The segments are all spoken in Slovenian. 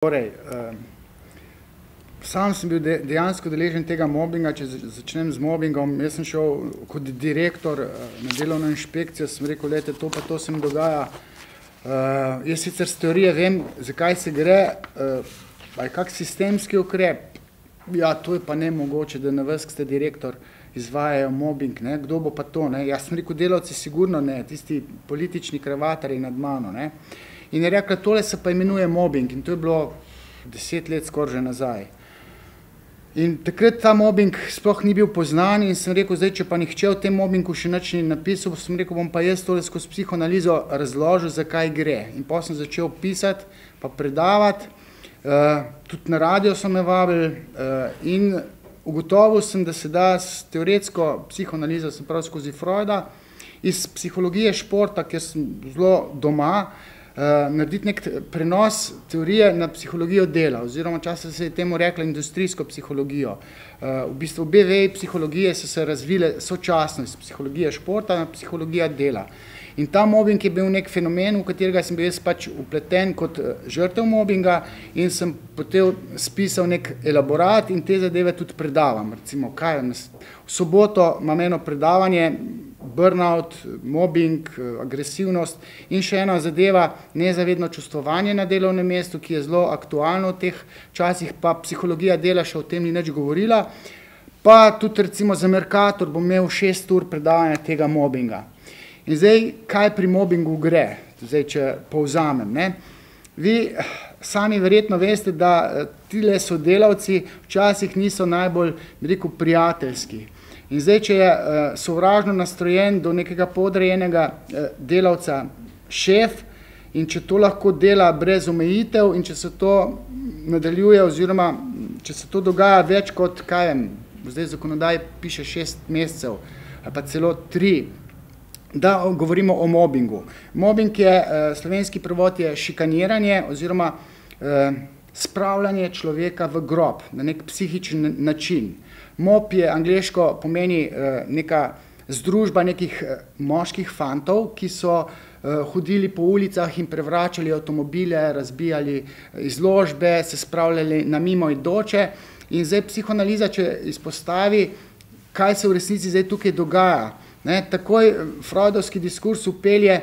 Torej, sam sem bil dejansko deležen tega mobinga, če začnem z mobingom. Jaz sem šel kot direktor na delovno inšpekcijo, sem rekel, lejte, to pa to se mi dogaja. Jaz sicer z teorije vem, zakaj se gre, ali kak sistemski ukrep. Ja, to je pa nemogoče, da na vas, ki ste direktor, izvajajo mobbing, ne? Kdo bo pa to, ne? Jaz sem rekel, delavci sigurno ne, tisti politični kravatari nad mano, ne? In je rekla, tole se pa imenuje mobbing in to je bilo 10 let skoraj že nazaj. In takrat ta mobbing sploh ni bil poznan in sem rekel, zdaj, če pa nihče v tem mobbingu še nič ni napisal, sem rekel, bom pa jaz tole skozi psihoanalizo razložil, zakaj gre. In potem sem začel pisati, pa predavati, tudi na radio so me vabili in ugotovil sem, da se da s teoretsko psihoanalizo, sem prav skozi Freuda, iz psihologije športa, kjer sem zelo doma, narediti nek prenos teorije na psihologijo dela, oziroma časem se je temu rekla industrijsko psihologijo. V bistvu obe veji psihologije so se razvile sočasno iz psihologije športa na psihologija dela. In ta mobbing je bil nek fenomen, v katerega sem bil jaz pač upleten kot žrtev mobbinga in sem potem spisal nek elaborat in te zadeve tudi predavam. Recimo, kaj v soboto imam eno predavanje, burnout, mobbing, agresivnost in še ena zadeva, nezavedno čustvovanje na delovnem mestu, ki je zelo aktualno v teh časih, pa psihologija dela še o tem ni nič govorila, pa tudi recimo za Mercator bom imel 6 ur predavanja tega mobbinga. In zdaj, kaj pri mobbingu gre, zdaj, če povzamem, ne? Vi sami verjetno veste, da tile sodelavci včasih niso najbolj, bi rekel, prijateljski. In zdaj, če je sovražno nastrojen do nekega podrejenega delavca šef in če to lahko dela brez omejitev in če se to nadaljuje oziroma če se to dogaja več kot, kaj vem, zdaj zakonodaj piše 6 mesecev ali pa celo 3, da govorimo o mobbingu. Mobbing je, slovenski prevod je šikaniranje oziroma spravljanje človeka v grob na nek psihičen način. Mob je angleško pomeni neka združba nekih moških fantov, ki so hodili po ulicah in prevračali avtomobile, razbijali izložbe, se spravljali na mimoidoče in zdaj psihoanaliza, če izpostavi, kaj se v resnici zdaj tukaj dogaja. Ne, takoj freudovski diskurs upelje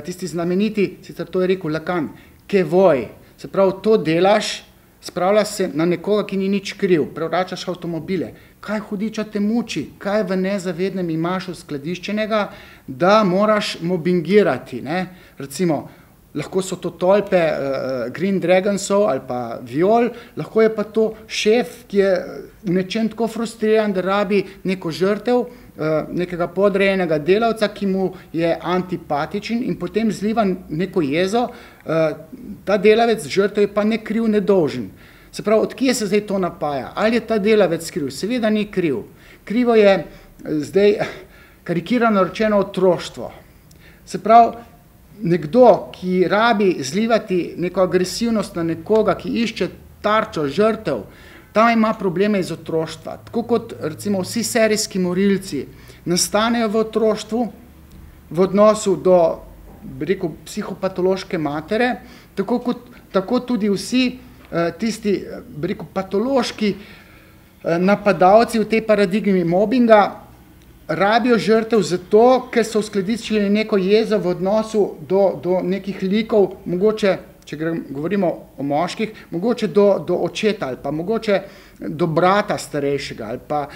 tisti znameniti, sicer to je rekel Lacan, ke voj, se pravi, to delaš, spravlja se na nekoga, ki ni nič kriv, prevračaš avtomobile. Kaj hudiča te muči, kaj v nezavednem imaš uskladiščenega, da moraš mobbingirati, ne? Recimo, lahko so to tolpe Green Dragonsov ali pa Viol, lahko je pa to šef, ki je v nečem tako frustriran, da rabi neko žrtev, nekega podrejenega delavca, ki mu je antipatičen in potem zliva neko jezo, ta delavec žrtev je pa ne kriv, ne dolžen. Se pravi, odkje se zdaj to napaja? Ali je ta delavec kriv? Seveda ni kriv. Krivo je zdaj karikirano rečeno otroštvo. Se pravi, nekdo, ki rabi zlivati neko agresivnost na nekoga, ki išče tarčo, žrtev, tam ima probleme iz otroštva. Tako kot recimo vsi serijski morilci nastanejo v otroštvu, v odnosu do, bi rekel, psihopatološke matere, tako tudi vsi tisti, bi rekel, patološki napadalci v tej paradigmi mobbinga rabijo žrtev zato, ker so uskladiščili neko jezo v odnosu do nekih likov, mogoče, če govorimo o moških, mogoče do očeta ali pa mogoče do brata starejšega ali pa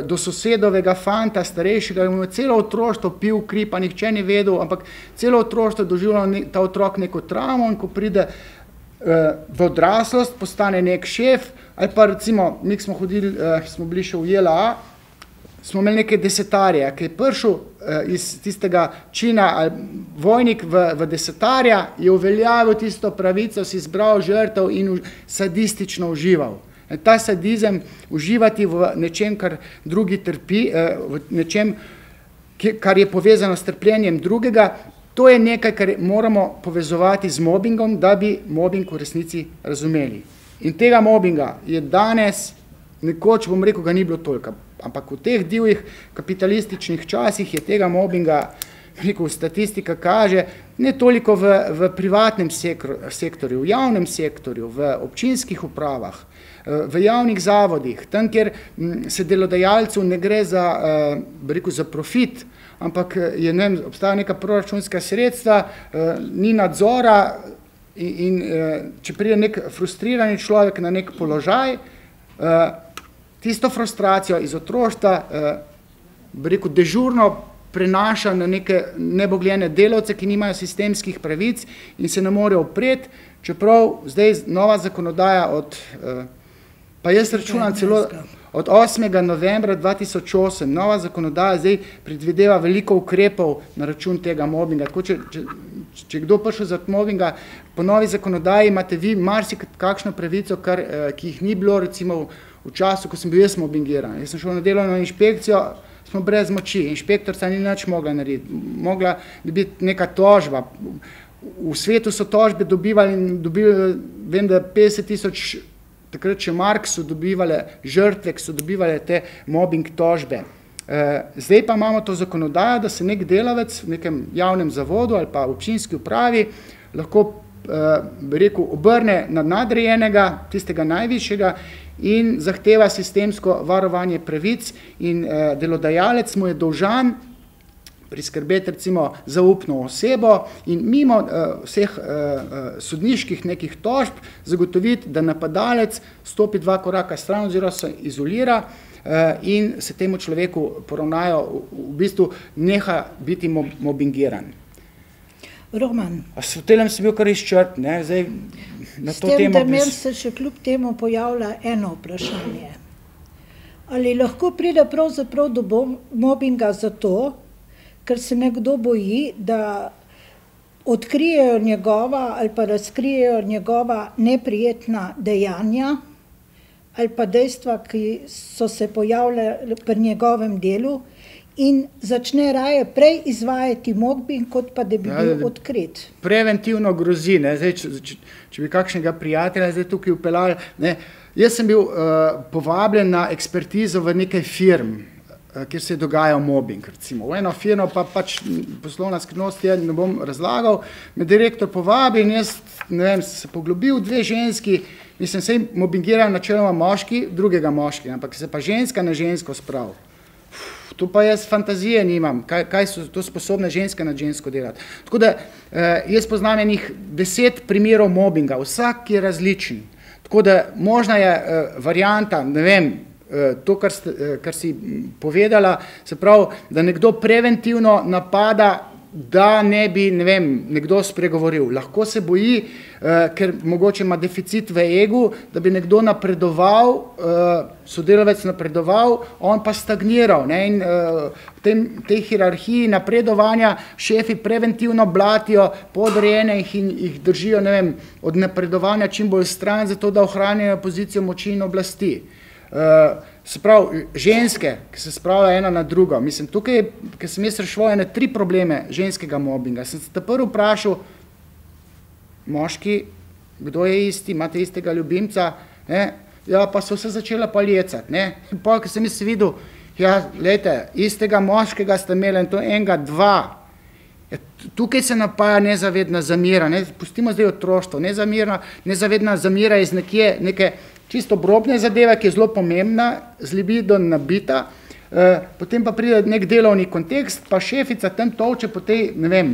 do sosedovega fanta starejšega, in mu je celo otroštvo pil kri, pa nihče ni vedel, ampak celo otroštvo doživljal ta otrok neko travmo in ko pride v odraslost, postane nek šef, ali pa recimo, mi smo hodili, smo bili še v JLA, smo imeli neke desetarje, ki je prišel iz tistega čina, vojnik v desetarja, je uveljavil tisto pravico, si izbral žrtev in sadistično užival. Ta sadizem, uživati v nečem, kar drugi trpi, v nečem, kar je povezano s trpljenjem drugega, to je nekaj, kar moramo povezovati z mobbingom, da bi mobbing v resnici razumeli. In tega mobbinga je danes, nekoč bom rekel, ga ni bilo toliko, ampak v teh divjih kapitalističnih časih je tega mobbinga rekel, statistika kaže, ne toliko v privatnem sektorju, v javnem sektorju, v občinskih upravah, v javnih zavodih, tam, kjer se delodajalcu ne gre za, rekel, za profit, ampak je, ne vem, obstaja neka proračunska sredstva, ni nadzora in če pride nek frustrirani človek na nek položaj, tisto frustracijo iz otroštva, rekel, dežurno prenaša na neke nebogljene delavce, ki nimajo sistemskih pravic in se ne morejo opreti, čeprav zdaj nova zakonodaja pa jaz računam celo od 8. novembra 2008, nova zakonodaja zdaj predvideva veliko ukrepov na račun tega mobinga. Tako, če kdo prišel zaradi mobinga, po novi zakonodaji imate vi marsikakšno pravico, ki jih ni bilo recimo v času, ko sem bil jaz mobingiran. Jaz sem šel na delovno inšpekcijo, smo brez moči, inšpektorca ni nič mogla narediti, mogla bi biti neka tožba. V svetu so tožbe dobivali, vem, da 50.000 takrat še mark so dobivale žrtve, ki so dobivale te mobbing tožbe. Zdaj pa imamo to zakonodajo, da se nek delavec v nekem javnem zavodu ali pa občinski upravi lahko, bi rekel, obrne na nadrejenega, tistega najvišjega in zahteva sistemsko varovanje pravic in delodajalec mu je dolžan priskrbeti recimo zaupno osebo in mimo vseh sodniških nekih tožb zagotoviti, da napadalec stopi 2 koraka stran oziroma se izolira in se temu človeku poravnajo, v bistvu neha biti mobingiran. Roman. V telem sem bil kar izčrt, ne, zdaj na to temo. S tem temelj se še kljub temu pojavlja eno vprašanje. Ali lahko pride pravzaprav do mobinga zato, ker se nekdo boji, da odkrijejo njegova ali pa razkrijejo njegova neprijetna dejanja ali pa dejstva, ki so se pojavljale pri njegovem delu in začne raje prej izvajati mobbing, kot pa da bi bil odkrit. Preventivno grozi, ne, zdaj, če bi kakšnega prijatelja zdaj tukaj upeljali, ne, jaz sem bil povabljen na ekspertizo v nekaj firm, kjer se je dogajal mobbing, recimo. V eno firmo pa pač poslovna skrivnost je, ne bom razlagal, me direktor povabi in jaz, ne vem, se poglobil 2 ženski, mislim, se mobbingirajo načeloma moški, drugega moški, ampak se pa ženska na žensko sprav. Tu pa jaz fantazije nimam, kaj so to sposobne ženske na žensko delati. Tako da jaz poznam enih 10 primerov mobbinga, vsak je različen. Tako da možna je varianta, ne vem, to, kar si povedala, se pravi, da nekdo preventivno napada, da ne bi, ne vem, nekdo spregovoril. Lahko se boji, ker mogoče ima deficit v egu, da bi nekdo napredoval, sodelavec napredoval, on pa stagniral, ne, in v tej hierarhiji napredovanja šefi preventivno blatijo podrejene in jih držijo, ne vem, od napredovanja čim bolj stran, zato da ohranjajo pozicijo moči in oblasti. Se pravi, ženske, ki se spravljajo ena na drugo, mislim, tukaj, ker sem jaz rešil 3 probleme ženskega mobbinga, sem se prvi vprašal, moški, kdo je isti, imate istega ljubimca, ne? Ja, pa so se začela pa lijecati, ne? In pol, ko sem jaz videl, ja, glejte, istega moškega ste imeli in to enega 2. Ja, tukaj se napaja nezavedna zamira, ne? Pustimo zdaj otroštvo, nezavedna zamira iz neke čisto obrobne zadeve, ki je zelo pomembna, z libido nabita, potem pa pride nek delovni kontekst, pa šefica tam tolče po tej, ne vem,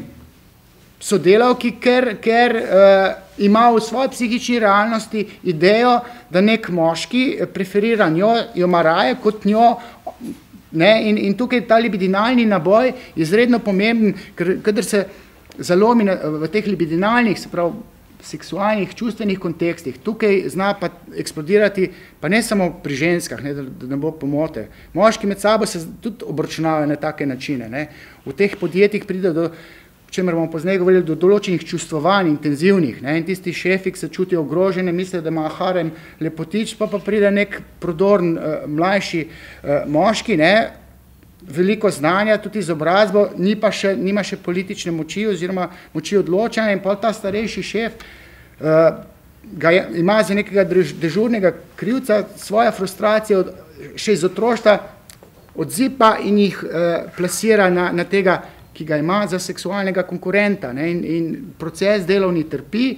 sodelavki, ker ima v svoji psihični realnosti idejo, da nek moški preferira njo, jo ima raje kot njo, ne, in tukaj ta libidinalni naboj je izredno pomemben, ker kadar se zalomi v teh libidinalnih, se pravi, seksualnih, čustvenih kontekstih. Tukaj zna pa eksplodirati, pa ne samo pri ženskah, ne, da ne bo pomote. Moški med sabo se tudi obračunavajo na take načine. Ne. V teh podjetjih pride do, čemer bomo pozneje govorili, do določenih čustvovanj, intenzivnih. Ne. In tisti šefi, ki se čutijo ogrožene, mislijo, da ima harem lepotič, pa pride nek prodorn mlajši moški, ne, veliko znanja, tudi izobrazbo, nima še politične moči oziroma moči odločanja in pa ta starejši šef ima za nekega dežurnega krivca svoje frustracije še iz otroštva odzipa in jih plasira na tega ki ga ima za seksualnega konkurenta, ne, in proces delovni trpi,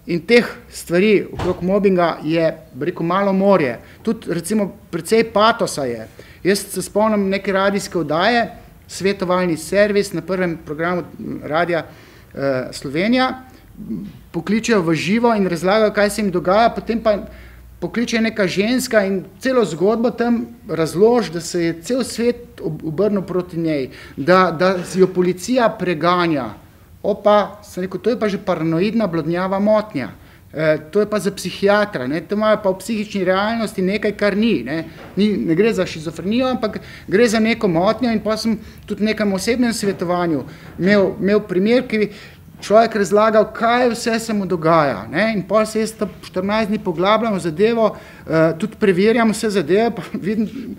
in teh stvari okrog mobinga je, rekel, malo morje. Tudi, recimo, precej patosa je. Jaz se spomnim neke radijske oddaje, svetovalni servis na prvem programu Radia Slovenija, pokličejo v živo in razlagajo, kaj se jim dogaja, potem pa pokliče neka ženska in celo zgodbo tam razloži, da se je cel svet obrnil proti njej, da jo policija preganja. Opa, sem rekel, to je pa že paranoidna blodnjava motnja. To je pa za psihiatra, ne? To imajo pa v psihični realnosti nekaj, kar ni. Ne gre za šizofrenijo, ampak gre za neko motnjo in pa sem tudi v nekem osebnem svetovanju imel primer, ki človek razlagal, kaj vse se mu dogaja. Ne? In pa se jaz 14 dni poglabljam v zadevo, tudi preverjam vse zadeve, pa vidim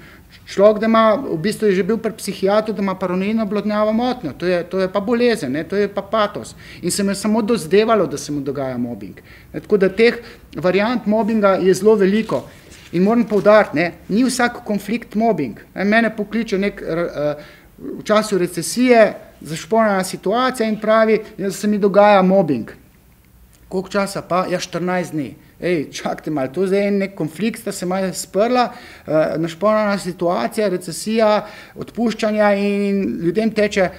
človek, da ima, v bistvu je že bil pri psihiatru, da ima paranoidno blodnjavo motnjo. To je pa bolezen, ne? To je pa patos. In se me samo dozdevalo, da se mu dogaja mobbing. Tako da teh variant mobbinga je zelo veliko. In moram poudariti, ne, ni vsak konflikt mobbing. Mene pokliče v času recesije zašponjena situacija in pravi, da se mi dogaja mobbing. Koliko časa pa? Ja, 14 dni. Čakajte malo, to zdaj je nek konflikt, sta se malo sprla, našponjena situacija, recesija, odpuščanja in ljudem teče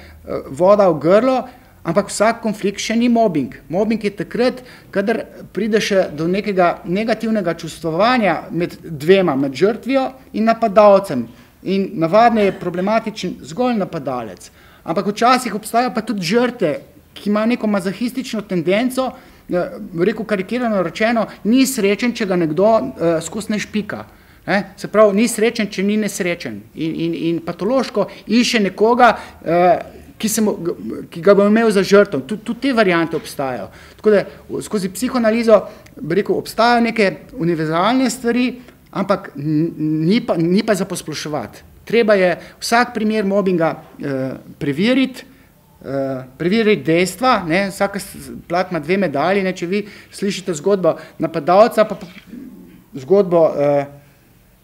voda v grlo, ampak vsak konflikt še ni mobbing. Mobbing je takrat, kadar pride še do nekega negativnega čustvovanja med dvema, med žrtvijo in napadalcem. In navadno je problematičen zgolj napadalec. Ampak včasih obstajajo pa tudi žrtve, ki imajo neko mazohistično tendenco, rekel karikirano rečeno, ni srečen, če ga nekdo skozi ne špika. Se pravi, ni srečen, če ni nesrečen. In patološko išče nekoga, ki ga bo imel za žrtev. Tudi te variante obstajajo. Tako da skozi psihoanalizo, rekel, obstajajo neke univerzalne stvari, ampak ni pa za posploševati. Treba je vsak primer mobbinga preveriti dejstva, ne, vsaka plat ima dve medalji, ne, če vi slišite zgodbo napadalca, pa zgodbo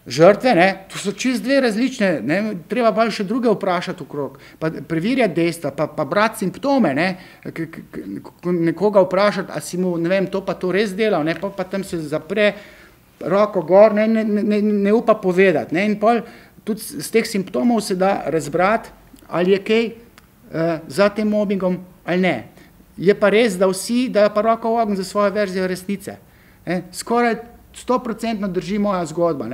žrtve, ne, to so čist dve različne, ne, treba pa še druge vprašati okrog, pa preverjati dejstva, pa brati simptome, ne, nekoga vprašati, a si mu, ne vem, to pa to res delal, ne, pa tam se zapre roko gor, ne upa povedati, ne, in pol tudi z teh simptomov se da razbrati, ali je kaj za tem mobbingom ali ne. Je pa res, da vsi dajo pa roko v ogenj za svojo verzijo resnice. Skoraj 100% drži moja zgodba.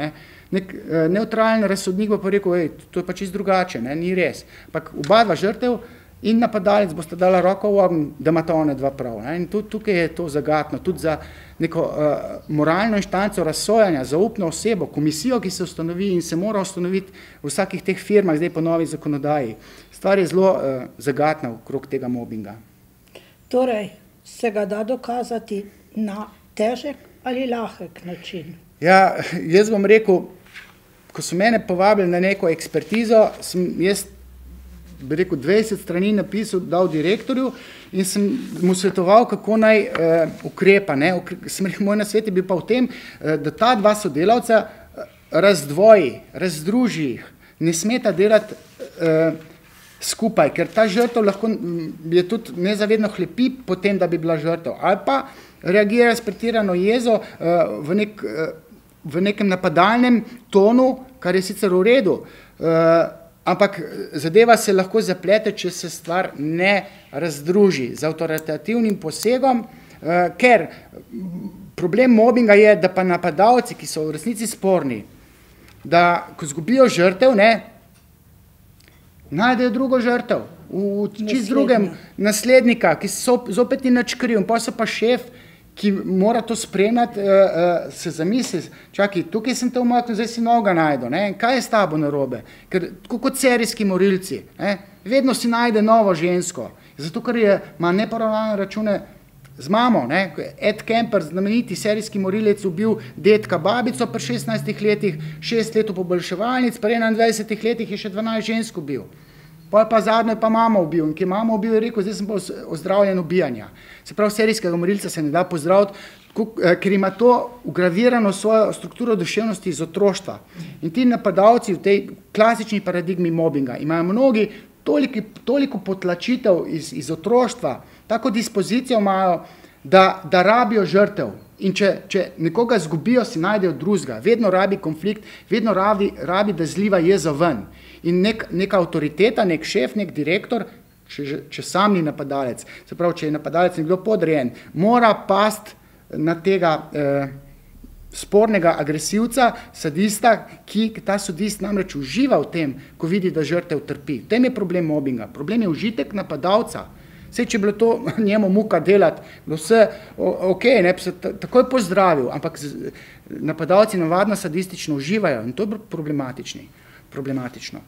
Nek neutralen razsodnik bo pa rekel, to je pa čisto drugače, ne? Ni res. Ampak oba dva žrtev in napadalec bosta dala roko v ogenj, da ima to ona dva prav. In tukaj je to zagatno, tudi za neko moralno inštanco razsojanja, zaupno osebo, komisijo, ki se ustanovi in se mora ustanoviti v vsakih teh firmah, zdaj po novi zakonodaji. Stvar je zelo zagatna okrog tega mobbinga. Torej, se ga da dokazati na težek ali lahek način? Ja, jaz bom rekel, ko so mene povabili na neko ekspertizo, sem jaz, bi rekel, 20 strani napisal, dal direktorju in sem mu svetoval, kako naj ukrepa. Moj nasvet je bil pa v tem, da ta dva sodelavca razdvoji, razdruži jih, ne smeta delati skupaj, ker ta žrtev lahko je tudi nezavedno hlepi potem, da bi bila žrtev, ali pa reagira s pretirano jezo v nekem napadalnem tonu, kar je sicer v redu, ampak zadeva se lahko zaplete, če se stvar ne razdruži z avtoritativnim posegom, ker problem mobbinga je, da pa napadalci, ki so v resnici sporni, da ko zgubijo žrtev, najdejo drugo žrtev, v čist drugem naslednika, ki zopet ni nič kriv, in pa so pa šef, ki mora to spremljati, se zamisli, čakaj, tukaj sem te umaknil, zdaj si novega najdu, kaj je s tabo narobe? Ker tako kot serijski morilci, vedno si najde novo žensko, zato ker ima neporavnane račune z mamo, Ed Kemper, znameniti serijski morilec, ubil dedka babico pri 16 letih, 6 let v poboljševalnic, pri 21 letih je še 12 žensk ubil. Pa zadnjo je pa mamo ubil, in ki je mamo ubil, je rekel, zdaj sem pa ozdravljen ubijanja. Se pravi, serijskega morilca se ne da pozdraviti, ker ima to ugravirano svojo strukturo duševnosti iz otroštva. In ti napadalci v tej klasični paradigmi mobbinga imajo mnogi toliko potlačitev iz otroštva, tako dispozicijo imajo, da rabijo žrtev. In če nekoga zgubijo, si najdejo drugega. Vedno rabi konflikt, vedno rabi, da zliva jezo ven. In neka avtoriteta, nek šef, nek direktor, če sam ni napadalec, se pravi, če je napadalec nekdo podrejen, mora pasti na tega spornega agresivca, sadista, ki ta sadist namreč uživa v tem, ko vidi, da žrtev trpi. V tem je problem mobinga. Problem je užitek napadalca. Sej, če je bilo to njemu muka delati, bilo vse ok, ne bi se takoj pozdravil, ampak napadalci navadno sadistično uživajo in to je problematično.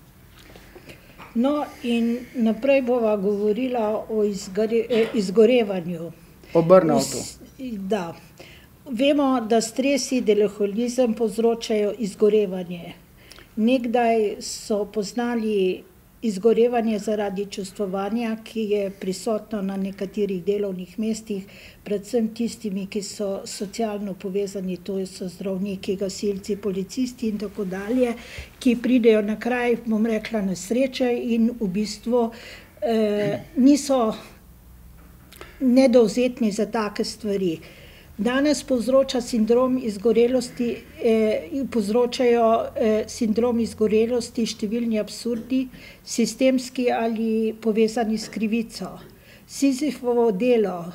No in naprej bova govorila o izgorevanju. O burnoutu. Da. Vemo, da stres in alkoholizem povzročajo izgorevanje. Nekdaj so poznali izgorevanje zaradi čustvovanja, ki je prisotno na nekaterih delovnih mestih, predvsem tistimi, ki so socialno povezani, to so zdravniki, gasilci, policisti in tako dalje, ki pridejo na kraj, bom rekla, nesreče in v bistvu niso nedovzetni za take stvari. Danes povzročajo sindrom izgorelosti številni absurdi, sistemski ali povezani s krivico. Sizifovo delo,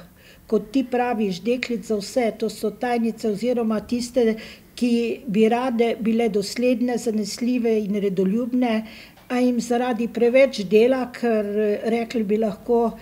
kot ti praviš, deklic za vse, to so tajnice oziroma tiste, ki bi rade bile dosledne, zanesljive in redoljubne, a jim zaradi preveč dela, ker rekli bi lahko,